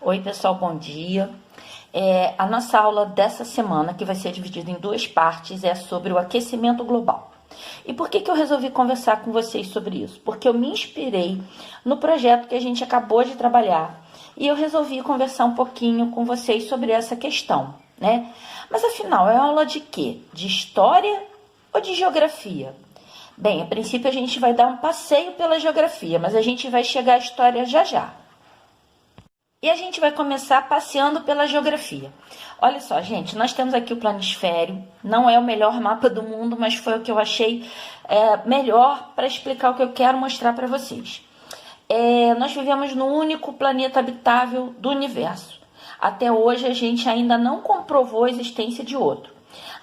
Oi, pessoal, bom dia. A nossa aula dessa semana, que vai ser dividida em duas partes, é sobre o aquecimento global. E por que eu resolvi conversar com vocês sobre isso? Porque eu me inspirei no projeto que a gente acabou de trabalhar e eu resolvi conversar um pouquinho com vocês sobre essa questão, né? Mas afinal, é aula de quê? De história ou de geografia? Bem, a princípio a gente vai dar um passeio pela geografia, mas a gente vai chegar à história já já. E a gente vai começar passeando pela geografia. Olha só, gente, nós temos aqui o planisfério. Não é o melhor mapa do mundo, mas foi o que eu achei melhor para explicar o que eu quero mostrar para vocês. Nós vivemos no único planeta habitável do universo. Até hoje a gente ainda não comprovou a existência de outro.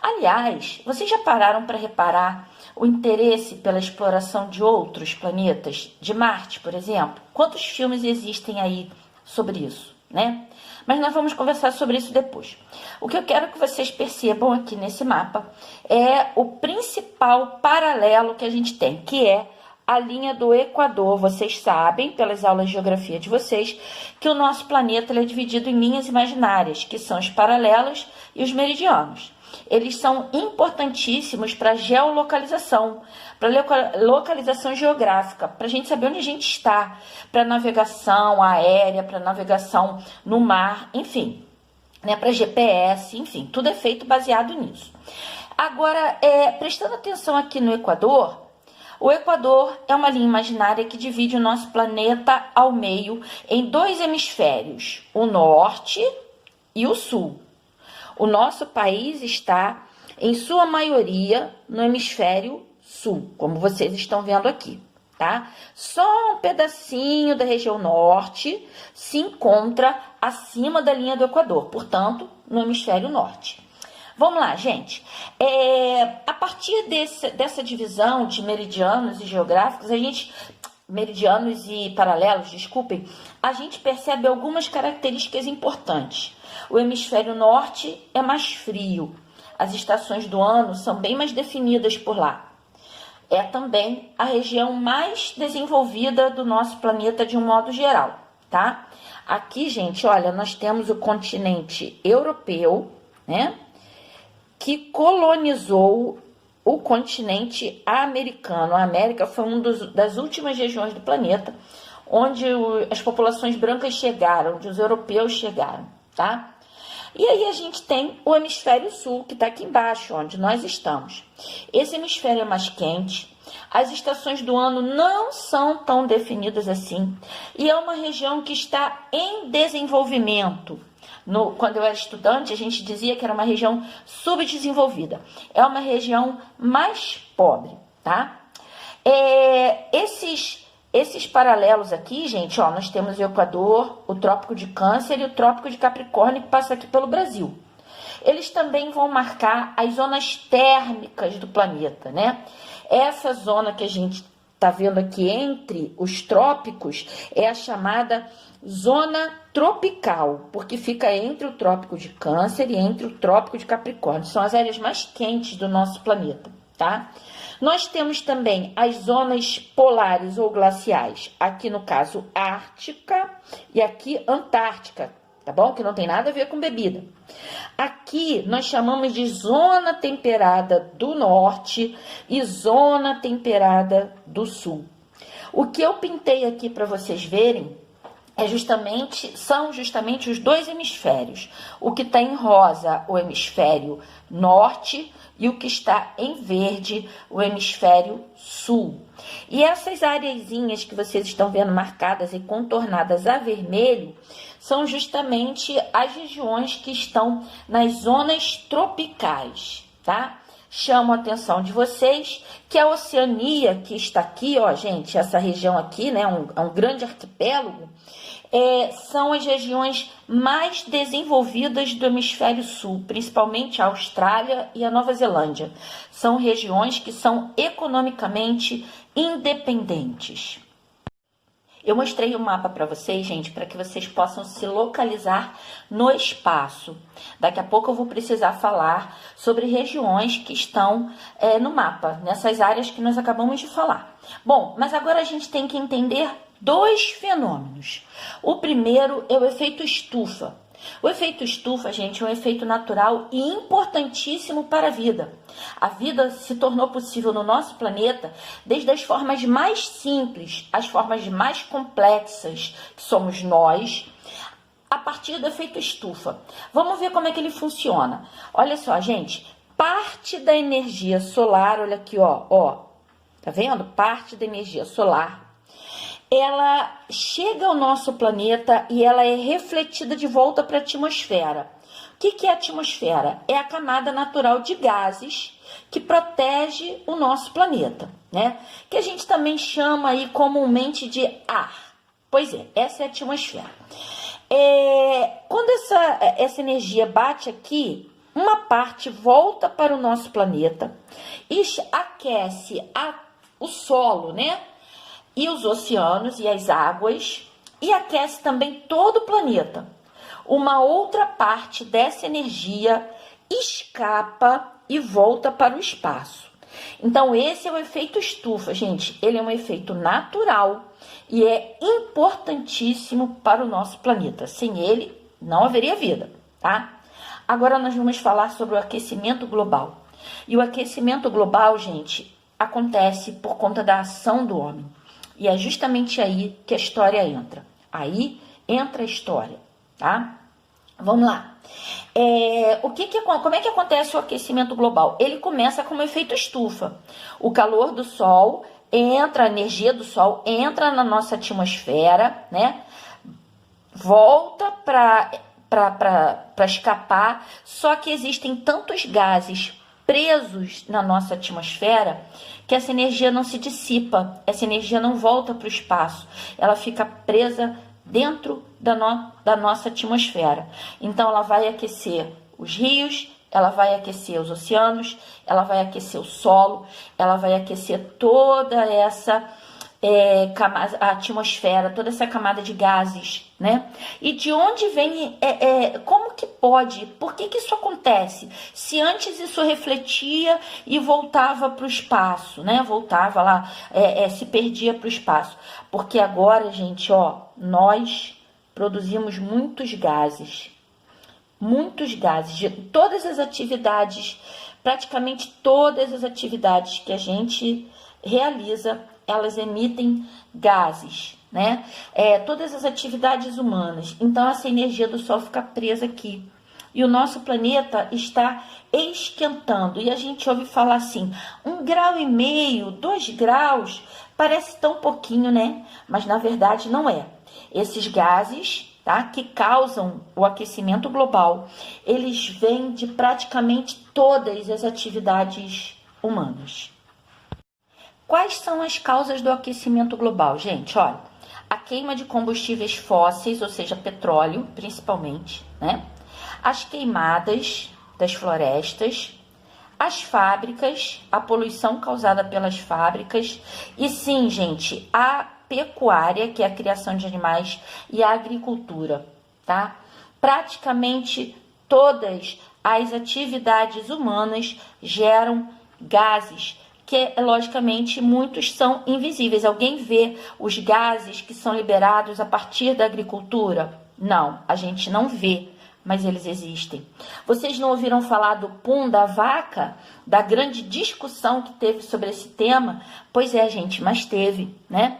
Aliás, vocês já pararam para reparar o interesse pela exploração de outros planetas, de Marte, por exemplo? Quantos filmes existem aí sobre isso, né? Mas nós vamos conversar sobre isso depois. O que eu quero que vocês percebam aqui nesse mapa é o principal paralelo que a gente tem, que é a linha do Equador. Vocês sabem, pelas aulas de geografia de vocês, que o nosso planeta é dividido em linhas imaginárias, que são os paralelos e os meridianos. Eles são importantíssimos para a geolocalização, para localização geográfica, para a gente saber onde a gente está, para navegação aérea, para navegação no mar, enfim, né, para GPS, enfim, tudo é feito baseado nisso. Agora, prestando atenção aqui no Equador, o Equador é uma linha imaginária que divide o nosso planeta ao meio em dois hemisférios, o norte e o sul. O nosso país está, em sua maioria, no hemisfério sul, como vocês estão vendo aqui, tá? Só um pedacinho da região norte se encontra acima da linha do Equador, portanto, no hemisfério norte. Vamos lá, gente. A partir dessa divisão de meridianos e geográficos, meridianos e paralelos, desculpem, a gente percebe algumas características importantes. O hemisfério norte é mais frio. As estações do ano são bem mais definidas por lá. É também a região mais desenvolvida do nosso planeta de um modo geral, tá? Aqui, gente, olha, nós temos o continente europeu, né? Que colonizou o continente americano. A América foi uma das últimas regiões do planeta onde as populações brancas chegaram, onde os europeus chegaram, tá? E aí a gente tem o hemisfério sul, que está aqui embaixo, onde nós estamos. Esse hemisfério é mais quente, as estações do ano não são tão definidas assim, e é uma região que está em desenvolvimento. Quando eu era estudante, a gente dizia que era uma região subdesenvolvida. É uma região mais pobre, tá? Esses paralelos aqui, gente, ó, nós temos o Equador, o Trópico de Câncer e o Trópico de Capricórnio, que passa aqui pelo Brasil. Eles também vão marcar as zonas térmicas do planeta, né? Essa zona que a gente está vendo aqui entre os trópicos é a chamada zona tropical, porque fica entre o Trópico de Câncer e entre o Trópico de Capricórnio. São as áreas mais quentes do nosso planeta, tá? Nós temos também as zonas polares ou glaciais, aqui no caso Ártica e aqui Antártica, tá bom? Que não tem nada a ver com bebida. Aqui nós chamamos de zona temperada do norte e zona temperada do sul. O que eu pintei aqui para vocês verem são justamente os dois hemisférios. O que está em rosa, o hemisfério norte, e o que está em verde, o hemisfério sul. E essas areazinhas que vocês estão vendo marcadas e contornadas a vermelho são justamente as regiões que estão nas zonas tropicais, tá? Chamo a atenção de vocês que a Oceania, que está aqui, ó, gente, essa região aqui, né, um grande arquipélago, são as regiões mais desenvolvidas do hemisfério sul, principalmente a Austrália e a Nova Zelândia. São regiões que são economicamente independentes. Eu mostrei o mapa para vocês, gente, para que vocês possam se localizar no espaço. Daqui a pouco eu vou precisar falar sobre regiões que estão no mapa, nessas áreas que nós acabamos de falar. Bom, mas agora a gente tem que entender dois fenômenos. O primeiro é o efeito estufa. O efeito estufa, gente, é um efeito natural e importantíssimo para a vida. A vida se tornou possível no nosso planeta desde as formas mais simples às formas mais complexas, que somos nós, a partir do efeito estufa. Vamos ver como é que ele funciona. Olha só, gente, parte da energia solar, olha aqui, ó, tá vendo? Parte da energia solar, ela chega ao nosso planeta e ela é refletida de volta para a atmosfera. O que é a atmosfera? É a camada natural de gases que protege o nosso planeta, né? Que a gente também chama aí comumente de ar. Pois é, essa é a atmosfera. Quando essa energia bate aqui, uma parte volta para o nosso planeta e aquece o solo, né? E os oceanos e as águas, e aquece também todo o planeta. Uma outra parte dessa energia escapa e volta para o espaço. Então, esse é o efeito estufa, gente. Ele é um efeito natural e é importantíssimo para o nosso planeta. Sem ele, não haveria vida, tá? Agora nós vamos falar sobre o aquecimento global. E o aquecimento global, gente, acontece por conta da ação do homem. E é justamente aí que a história entra. Aí entra a história, tá? Vamos lá. Como é que acontece o aquecimento global? Ele começa como efeito estufa. O calor do Sol entra, a energia do Sol entra na nossa atmosfera, né? Volta para escapar, só que existem tantos gases presos na nossa atmosfera que essa energia não se dissipa, essa energia não volta para o espaço, ela fica presa dentro da nossa atmosfera. Então ela vai aquecer os rios, ela vai aquecer os oceanos, ela vai aquecer o solo, ela vai aquecer toda essa a atmosfera, toda essa camada de gases, né? E de onde vem, como que pode, por que isso acontece? Se antes isso refletia e voltava para o espaço, né? Voltava lá, se perdia para o espaço. Porque agora, gente, nós produzimos muitos gases, de todas as atividades, praticamente todas as atividades que a gente realiza, elas emitem gases, né? Todas as atividades humanas. Então, essa energia do Sol fica presa aqui. E o nosso planeta está esquentando. E a gente ouve falar assim, 1,5 grau, 2 graus, parece tão pouquinho, né? Mas, na verdade, não é. Esses gases, tá, que causam o aquecimento global, eles vêm de praticamente todas as atividades humanas. Quais são as causas do aquecimento global, gente? Olha, a queima de combustíveis fósseis, ou seja, petróleo, principalmente, né? As queimadas das florestas, as fábricas, a poluição causada pelas fábricas e, sim, gente, a pecuária, que é a criação de animais, e a agricultura, tá? Praticamente todas as atividades humanas geram gases, que, logicamente, muitos são invisíveis. Alguém vê os gases que são liberados a partir da agricultura? Não, a gente não vê, mas eles existem. Vocês não ouviram falar do pum da vaca? Da grande discussão que teve sobre esse tema? Pois é, gente, mas teve, né?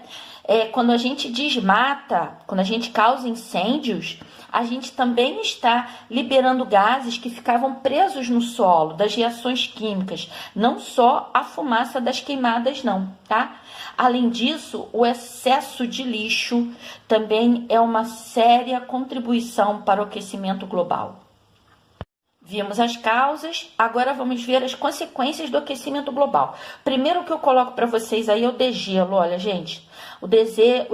Quando a gente desmata, quando a gente causa incêndios, a gente também está liberando gases que ficavam presos no solo, das reações químicas, não só a fumaça das queimadas não, tá? Além disso, o excesso de lixo também é uma séria contribuição para o aquecimento global. Vimos as causas, agora vamos ver as consequências do aquecimento global. Primeiro que eu coloco para vocês aí é o degelo, olha, gente. O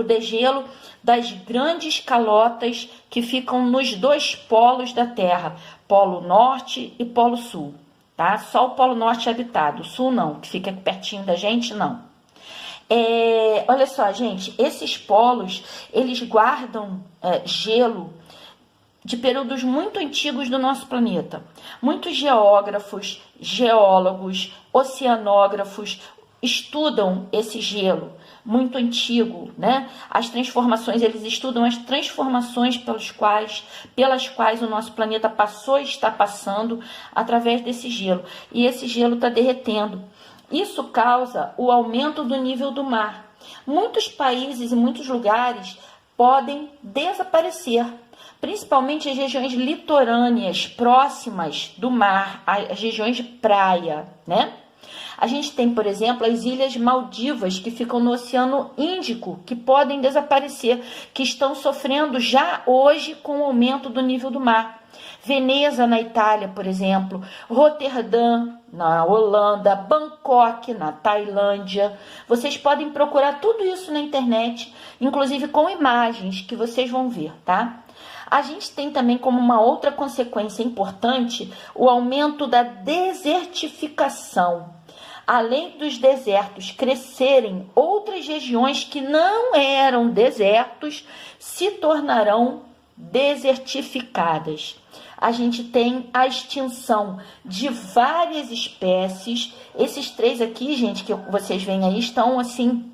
degelo das grandes calotas que ficam nos dois polos da Terra, Polo Norte e Polo Sul, tá? Só o Polo Norte é habitado, o Sul não, que fica pertinho da gente, não. Olha só, gente, esses polos, eles guardam gelo de períodos muito antigos do nosso planeta. Muitos geógrafos, geólogos, oceanógrafos estudam esse gelo muito antigo, né? As transformações, eles estudam as transformações pelas quais o nosso planeta passou e está passando através desse gelo. E esse gelo está derretendo. Isso causa o aumento do nível do mar. Muitos países e muitos lugares podem desaparecer, principalmente as regiões litorâneas, próximas do mar, as regiões de praia, né? A gente tem, por exemplo, as Ilhas Maldivas, que ficam no Oceano Índico, que podem desaparecer, que estão sofrendo já hoje com o aumento do nível do mar. Veneza, na Itália, por exemplo, Roterdã, na Holanda, Bangkok, na Tailândia. Vocês podem procurar tudo isso na internet, inclusive com imagens que vocês vão ver, tá? A gente tem também como uma outra consequência importante o aumento da desertificação. Além dos desertos crescerem, outras regiões que não eram desertos se tornarão desertificadas. A gente tem a extinção de várias espécies. Esses 3 aqui, gente, que vocês veem aí, estão assim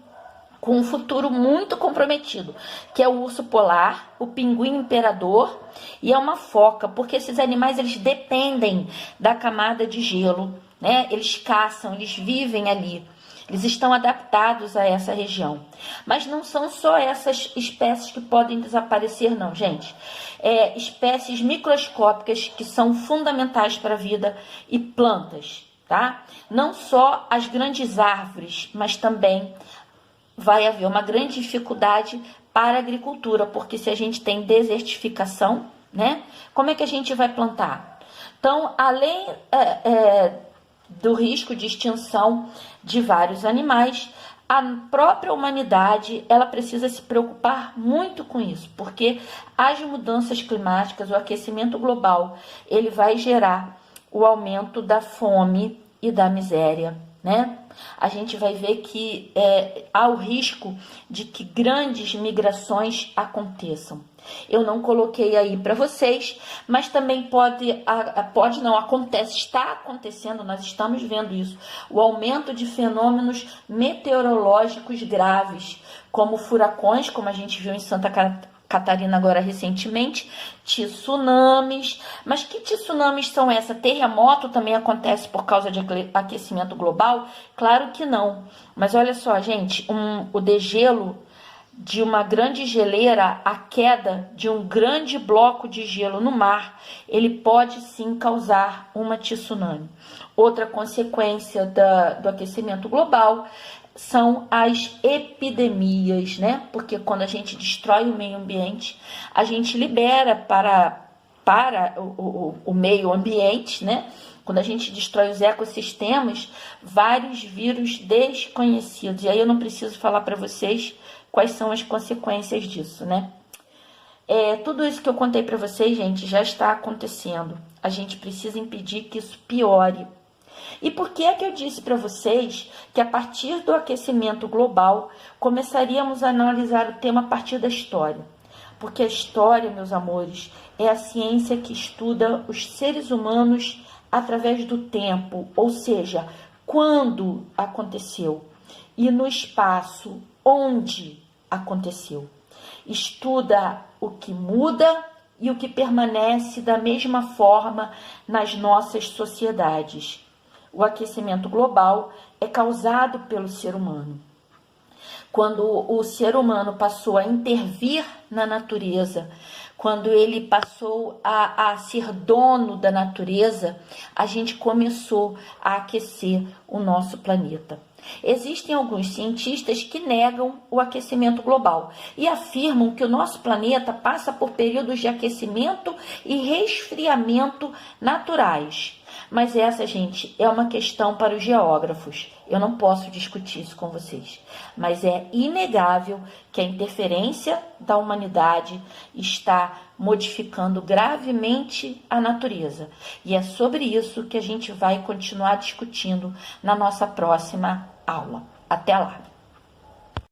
com um futuro muito comprometido, que é o urso polar, o pinguim imperador e é uma foca, porque esses animais eles dependem da camada de gelo, né? Eles caçam, eles vivem ali. Eles estão adaptados a essa região. Mas não são só essas espécies que podem desaparecer, não, gente. Espécies microscópicas que são fundamentais para a vida e plantas, tá? Não só as grandes árvores, mas também vai haver uma grande dificuldade para a agricultura, porque se a gente tem desertificação, né? Como é que a gente vai plantar? Então, além do risco de extinção de vários animais, a própria humanidade ela precisa se preocupar muito com isso, porque as mudanças climáticas, o aquecimento global, ele vai gerar o aumento da fome e da miséria, né? A gente vai ver que há o risco de que grandes migrações aconteçam. Eu não coloquei aí para vocês, mas também acontece, está acontecendo, nós estamos vendo isso, o aumento de fenômenos meteorológicos graves, como furacões, como a gente viu em Santa Catarina agora recentemente, tsunamis. Mas que tsunamis são essas? Terremoto também acontece por causa de aquecimento global? Claro que não. Mas olha só, gente, o degelo de uma grande geleira, a queda de um grande bloco de gelo no mar, ele pode sim causar uma tsunami. Outra consequência do aquecimento global são as epidemias, né? Porque quando a gente destrói o meio ambiente, a gente libera para o meio ambiente, né? Quando a gente destrói os ecossistemas, vários vírus desconhecidos. E aí eu não preciso falar para vocês quais são as consequências disso, né? Tudo isso que eu contei para vocês, gente, já está acontecendo. A gente precisa impedir que isso piore. E por que é que eu disse para vocês que a partir do aquecimento global começaríamos a analisar o tema a partir da história? Porque a história, meus amores, é a ciência que estuda os seres humanos através do tempo, ou seja, quando aconteceu e no espaço onde aconteceu. Estuda o que muda e o que permanece da mesma forma nas nossas sociedades. O aquecimento global é causado pelo ser humano. Quando o ser humano passou a intervir na natureza, quando ele passou a ser dono da natureza, a gente começou a aquecer o nosso planeta. Existem alguns cientistas que negam o aquecimento global e afirmam que o nosso planeta passa por períodos de aquecimento e resfriamento naturais. Mas essa, gente, é uma questão para os geógrafos. Eu não posso discutir isso com vocês. Mas é inegável que a interferência da humanidade está modificando gravemente a natureza. E é sobre isso que a gente vai continuar discutindo na nossa próxima aula. Até lá!